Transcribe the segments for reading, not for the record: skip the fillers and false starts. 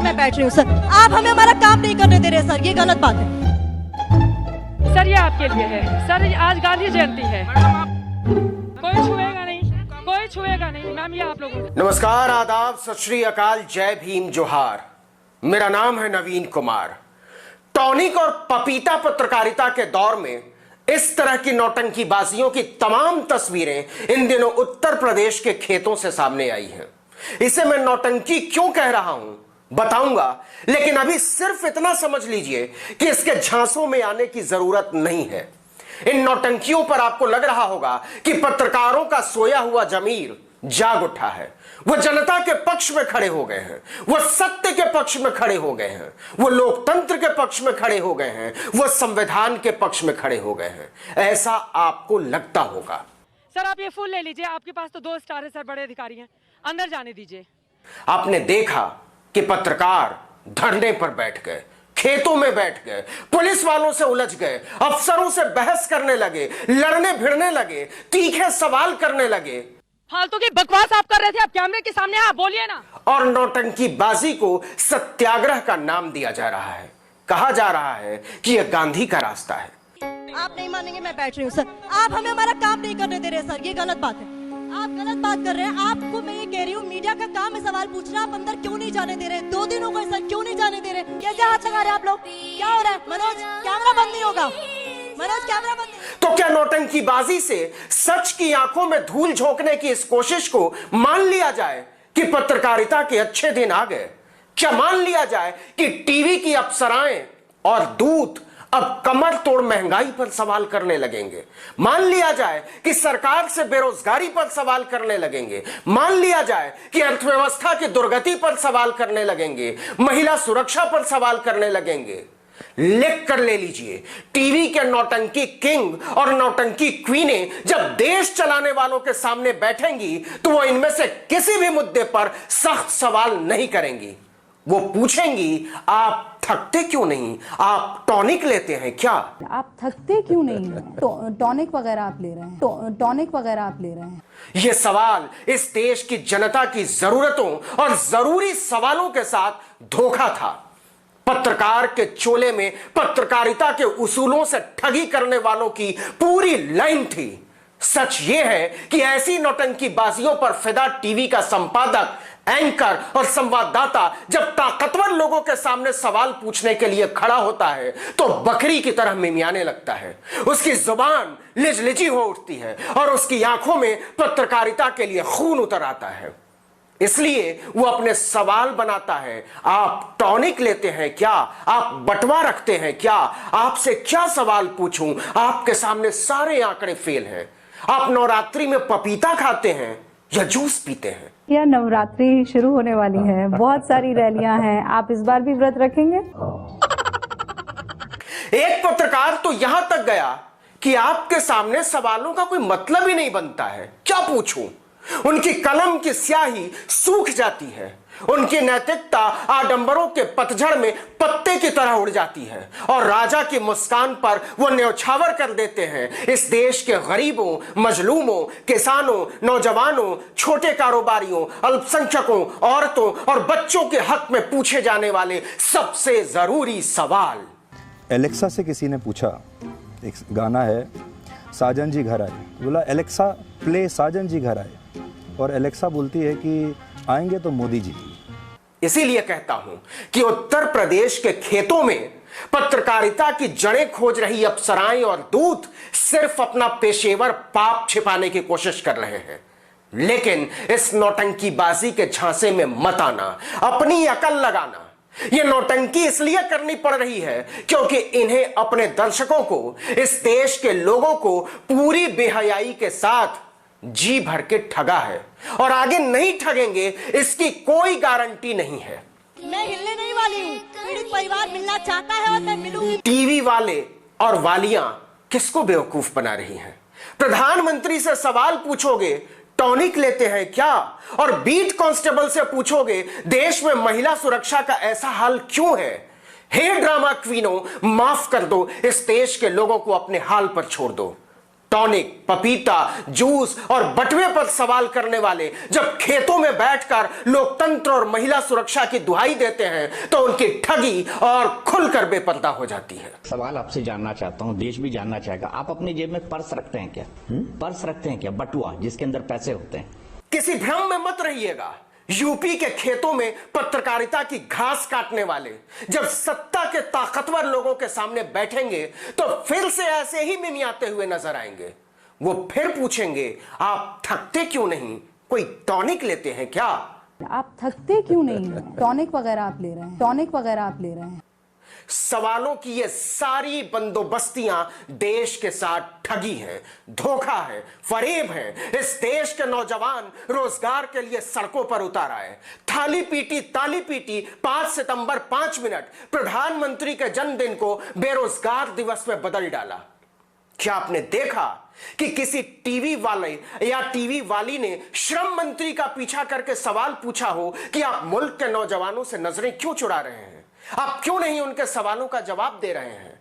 मानेंगे मैं बैठ रही हूँ सर। आप हमें हमारा काम नहीं करने दे रहे सर, ये गलत बात है सर। ये आपके लिए है सर, आज गांधी जयंती है, कोई छुएगा नहीं, कोई छुएगा नहीं मैम, ये आप लोगों को। नमस्कार, आदाब, सत श्री अकाल, जय भीम, जोहार। मेरा नाम है नवीन कुमार। टॉनिक और पपीता पत्रकारिता के दौर में इस तरह की नौटंकीबाजियों की तमाम तस्वीरें इन दिनों उत्तर प्रदेश के खेतों से सामने आई हैं। इसे मैं नौटंकी क्यों कह रहा हूं बताऊंगा, लेकिन अभी सिर्फ इतना समझ लीजिए कि इसके झांसों में आने की जरूरत नहीं है। इन नौटंकियों पर आपको लग रहा होगा कि पत्रकारों का सोया हुआ जमीर जाग उठा है, वो जनता के पक्ष में खड़े हो गए हैं, वो सत्य के पक्ष में खड़े हो गए हैं, वो लोकतंत्र के पक्ष में खड़े हो गए हैं, वो संविधान के पक्ष में खड़े हो गए हैं। ऐसा आपको लगता होगा। सर आप ये फूल ले लीजिए, आपके पास तो 2 स्टार है सर, बड़े अधिकारी हैं, अंदर जाने दीजिए। आपने देखा कि पत्रकार धरने पर बैठ गए, खेतों में बैठ गए, पुलिस वालों से उलझ गए, अफसरों से बहस करने लगे, लड़ने भिड़ने लगे, तीखे सवाल करने लगे। फालतू की बकवास आप कर रहे थे, आप कैमरे के सामने आप बोलिए ना। और नौटंकीबाजी को सत्याग्रह का नाम दिया जा रहा है। कहा जा रहा है कि यह गांधी का रास्ता है। आप नहीं मानेंगे मैं बैठ रही हूँ सर। आप हमें हमारा काम नहीं करने दे रहे सर, ये गलत बात है। आप गलत बात कर रहे हैं। आपको मैं ये कह रही हूँ, मीडिया का काम है सवाल पूछना, आप अंदर क्यों नहीं जाने दे रहे? 2 दिन हो गए सर, क्यों नहीं जाने दे रहे? कैसे हाथ लगा रहे हैं आप लोग? क्या हो रहा है? मनोज कैमरा बंद नहीं होगा, मनोज कैमरा बंद। तो क्या नौटंकीबाजी से सच की आंखों में धूल झोंकने की इस कोशिश को मान लिया जाए कि पत्रकारिता के अच्छे दिन आ गए? क्या मान लिया जाए कि टीवी की अप्सराएं और दूत अब कमर तोड़ महंगाई पर सवाल करने लगेंगे? मान लिया जाए कि सरकार से बेरोजगारी पर सवाल करने लगेंगे? मान लिया जाए कि अर्थव्यवस्था की दुर्गति पर सवाल करने लगेंगे, महिला सुरक्षा पर सवाल करने लगेंगे? लिख कर ले लीजिए, टीवी के नौटंकी किंग और नौटंकी क्वीनें जब देश चलाने वालों के सामने बैठेंगी तो वो इनमें से किसी भी मुद्दे पर सख्त सवाल नहीं करेंगी। वो पूछेंगी, आप थकते क्यों नहीं? आप टॉनिक लेते हैं क्या? आप थकते क्यों नहीं हैं? टॉनिक वगैरह आप ले रहे हैं? टॉनिक वगैरह आप ले रहे हैं? ये सवाल इस देश की जनता की जरूरतों और जरूरी सवालों के साथ धोखा था। पत्रकार के चोले में पत्रकारिता के उसूलों से ठगी करने वालों की पूरी लाइन थी। सच यह है कि ऐसी नौटंकीबाजियों पर फिदा टीवी का संपादक, एंकर और संवाददाता जब ताकतवर लोगों के सामने सवाल पूछने के लिए खड़ा होता है तो बकरी की तरह मिमियाने लगता है। उसकी जुबान लिजलिजी हो उठती है और उसकी आंखों में पत्रकारिता के लिए खून उतर आता है। इसलिए वो अपने सवाल बनाता है, आप टॉनिक लेते हैं क्या? आप बटवा रखते हैं क्या? आपसे क्या सवाल पूछूं? आपके सामने सारे आंकड़े फेल हैं। आप नवरात्रि में पपीता खाते हैं या जूस पीते हैं? या नवरात्रि शुरू होने वाली है, बहुत सारी रैलियां हैं, आप इस बार भी व्रत रखेंगे? एक पत्रकार तो यहां तक गया कि आपके सामने सवालों का कोई मतलब ही नहीं बनता है, क्या पूछूं? उनकी कलम की स्याही सूख जाती है, उनकी नैतिकता आडंबरों के पतझड़ में पत्ते की तरह उड़ जाती है और राजा की मुस्कान पर वो न्यौछावर कर देते हैं इस देश के गरीबों, मजलूमों, किसानों, नौजवानों, छोटे कारोबारियों, अल्पसंख्यकों, औरतों और बच्चों के हक में पूछे जाने वाले सबसे जरूरी सवाल। एलेक्सा से किसी ने पूछा, एक गाना है साजन जी घर आए, बोला एलेक्सा प्ले साजन जी घर आए, और एलेक्सा बोलती है कि आएंगे तो मोदी जी। इसीलिए कहता हूं कि उत्तर प्रदेश के खेतों में पत्रकारिता की जड़ें खोज रही अप्सराएं और दूत सिर्फ अपना पेशेवर पाप छिपाने की कोशिश कर रहे हैं। लेकिन इस नौटंकीबाजी के झांसे में मत आना, अपनी अकल लगाना। यह नौटंकी इसलिए करनी पड़ रही है क्योंकि इन्हें अपने दर्शकों को, इस देश के लोगों को पूरी बेहयाई के साथ जी भर के ठगा है और आगे नहीं ठगेंगे इसकी कोई गारंटी नहीं है। मैं हिलने नहीं वाली हूँ। पीड़ित परिवार मिलना चाहता है और मैं मिलूंगी। टीवी वाले और वालियां किसको बेवकूफ बना रही हैं? प्रधानमंत्री से सवाल पूछोगे, टॉनिक लेते हैं क्या? और बीट कांस्टेबल से पूछोगे, देश में महिला सुरक्षा का ऐसा हाल क्यों है? हे ड्रामा क्वीनों, माफ कर दो, इस देश के लोगों को अपने हाल पर छोड़ दो। टॉनिक, पपीता, जूस और बटवे पर सवाल करने वाले जब खेतों में बैठकर लोकतंत्र और महिला सुरक्षा की दुहाई देते हैं तो उनकी ठगी और खुलकर बेपर्दा हो जाती है। सवाल आपसे जानना चाहता हूं, देश भी जानना चाहेगा, आप अपनी जेब में पर्स रखते हैं क्या? पर्स रखते हैं क्या? बटुआ जिसके अंदर पैसे होते हैं। किसी भ्रम में मत रहिएगा। यूपी के खेतों में पत्रकारिता की घास काटने वाले जब सत्ता के ताकतवर लोगों के सामने बैठेंगे तो फिर से ऐसे ही मिमियाते हुए नजर आएंगे। वो फिर पूछेंगे, आप थकते क्यों नहीं? कोई टॉनिक लेते हैं क्या? आप थकते क्यों नहीं हैं? टॉनिक वगैरह आप ले रहे हैं? टॉनिक वगैरह आप ले रहे हैं? सवालों की ये सारी बंदोबस्तियां देश के साथ ठगी हैं, धोखा है, फरेब है। इस देश के नौजवान रोजगार के लिए सड़कों पर उतार आए। थाली पीटी ताली पीटी 5 सितंबर 5 मिनट प्रधानमंत्री के जन्मदिन को बेरोजगार दिवस में बदल डाला। क्या आपने देखा कि किसी टीवी वाले या टीवी वाली ने श्रम मंत्री का पीछा करके सवाल पूछा हो कि आप मुल्क के नौजवानों से नजरें क्यों चुरा रहे हैं? आप क्यों नहीं उनके सवालों का जवाब दे रहे हैं?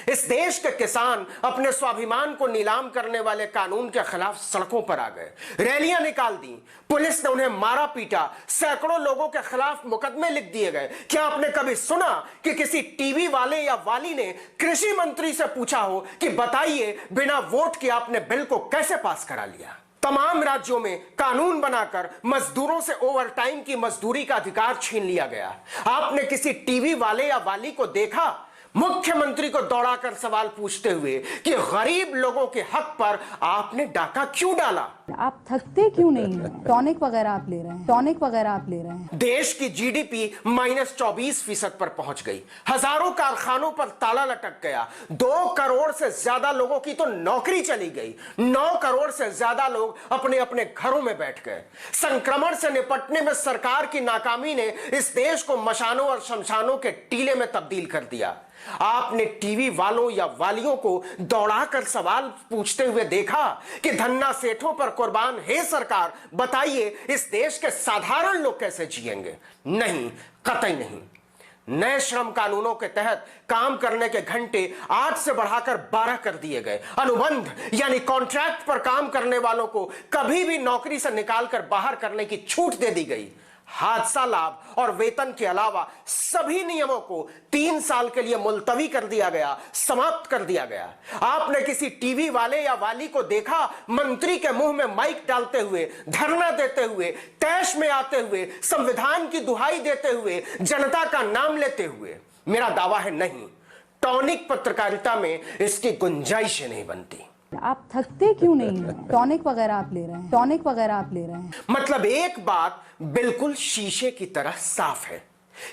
इस देश के किसान अपने स्वाभिमान को नीलाम करने वाले कानून के खिलाफ सड़कों पर आ गए, रैलियां निकाल दी, पुलिस ने उन्हें मारा पीटा, सैकड़ों लोगों के खिलाफ मुकदमे लिख दिए गए। क्या आपने कभी सुना कि किसी टीवी वाले या वाली ने कृषि मंत्री से पूछा हो कि बताइए बिना वोट के आपने बिल को कैसे पास करा लिया? तमाम राज्यों में कानून बनाकर मजदूरों से ओवरटाइम की मजदूरी का अधिकार छीन लिया गया। आपने किसी टीवी वाले या वाली को देखा मुख्यमंत्री को दौड़ाकर सवाल पूछते हुए कि गरीब लोगों के हक पर आपने डाका क्यों डाला? आप थकते क्यों नहीं हैं? टॉनिक वगैरह आप ले रहे हैं? टॉनिक वगैरह आप ले रहे हैं? देश की जीडीपी -24% पर पहुंच गई। हजारों कारखानों पर ताला लटक गया। 2 करोड़ से ज्यादा लोगों की तो नौकरी चली गई। 9 करोड़ से ज्यादा लोग अपने अपने घरों में बैठ गए। संक्रमण से निपटने में सरकार की नाकामी ने इस देश को मशानों और शमशानों के टीले में तब्दील कर दिया। आपने टीवी वालों या वालियों को दौड़ाकर सवाल पूछते हुए देखा कि धन्ना सेठों पर कुर्बान है सरकार, बताइए इस देश के साधारण लोग कैसे जिएंगे? नहीं, कतई नहीं। नए श्रम कानूनों के तहत काम करने के घंटे 8 से बढ़ाकर 12 कर दिए गए। अनुबंध यानी कॉन्ट्रैक्ट पर काम करने वालों को कभी भी नौकरी से निकालकर बाहर करने की छूट दे दी गई। हादसा लाभ और वेतन के अलावा सभी नियमों को 3 साल के लिए मुलतवी कर दिया गया, समाप्त कर दिया गया। आपने किसी टीवी वाले या वाली को देखा मंत्री के मुंह में माइक डालते हुए, धरना देते हुए, तैश में आते हुए, संविधान की दुहाई देते हुए, जनता का नाम लेते हुए? मेरा दावा है नहीं, टॉनिक पत्रकारिता में इसकी गुंजाइश नहीं बनती। आप थकते क्यों नहीं हैं? टॉनिक वगैरह आप ले रहे हैं? टॉनिक वगैरह आप ले रहे हैं? मतलब एक बात बिल्कुल शीशे की तरह साफ है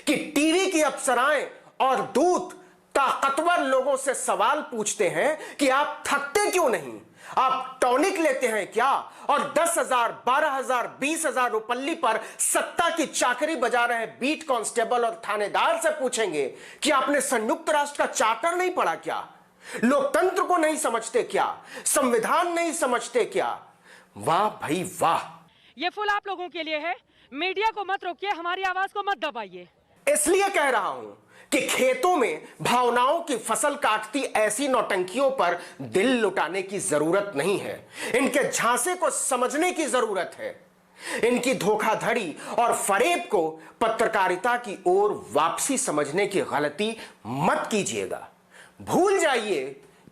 कि टीवी की अप्सराएं और दूत ताकतवर लोगों से सवाल पूछते हैं कि आप थकते क्यों नहीं? आप टॉनिक लेते हैं क्या? और 10,000, 12,000, 20,000 रुपल्ली पर सत्ता की चाकरी बजा रहे बीट कांस्टेबल और थानेदार से पूछेंगे कि आपने संयुक्त राष्ट्र का चार्टर नहीं पढ़ा क्या? लोकतंत्र को नहीं समझते क्या? संविधान नहीं समझते क्या? वाह भाई वाह। ये फूल आप लोगों के लिए है। मीडिया को मत रोकिए, हमारी आवाज को मत दबाइए। इसलिए कह रहा हूं कि खेतों में भावनाओं की फसल काटती ऐसी नौटंकियों पर दिल लुटाने की जरूरत नहीं है। इनके झांसे को समझने की जरूरत है। इनकी धोखाधड़ी और फरेब को पत्रकारिता की ओर वापसी समझने की गलती मत कीजिएगा। भूल जाइए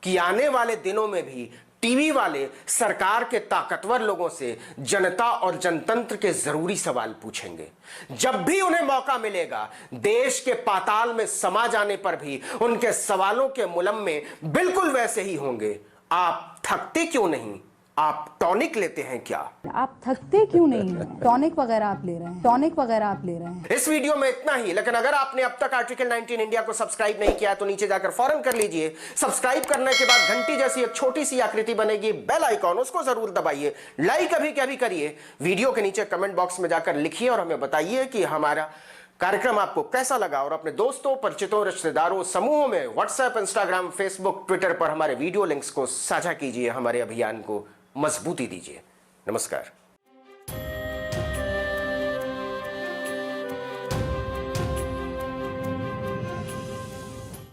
कि आने वाले दिनों में भी टीवी वाले सरकार के ताकतवर लोगों से जनता और जनतंत्र के जरूरी सवाल पूछेंगे। जब भी उन्हें मौका मिलेगा, देश के पाताल में समा जाने पर भी उनके सवालों के मुलम्मे बिल्कुल वैसे ही होंगे। आप थकते क्यों नहीं? आप टॉनिक लेते हैं क्या? आप थकते क्यों नहीं हैं? टॉनिक वगैरह आप ले रहे हैं? टॉनिक वगैरह आप ले रहे हैं? इस वीडियो में इतना ही, लेकिन अगर आपने अब तक आर्टिकल 19 इंडिया को सब्सक्राइब नहीं किया तो नीचे जाकर फौरन कर लीजिए। सब्सक्राइब करने के बाद घंटी जैसी एक छोटी सी आकृति बनेगी, बेल आइकॉन, उसको जरूर दबाइए। लाइक अभी क्या भी करिए। वीडियो के नीचे कमेंट बॉक्स में जाकर लिखिए और हमें बताइए कि हमारा कार्यक्रम आपको कैसा लगा। और अपने दोस्तों, परिचितों, रिश्तेदारों, समूहों में व्हाट्सएप, इंस्टाग्राम, फेसबुक, ट्विटर पर हमारे वीडियो लिंक्स को साझा कीजिए। हमारे अभियान को मजबूती दीजिए। नमस्कार।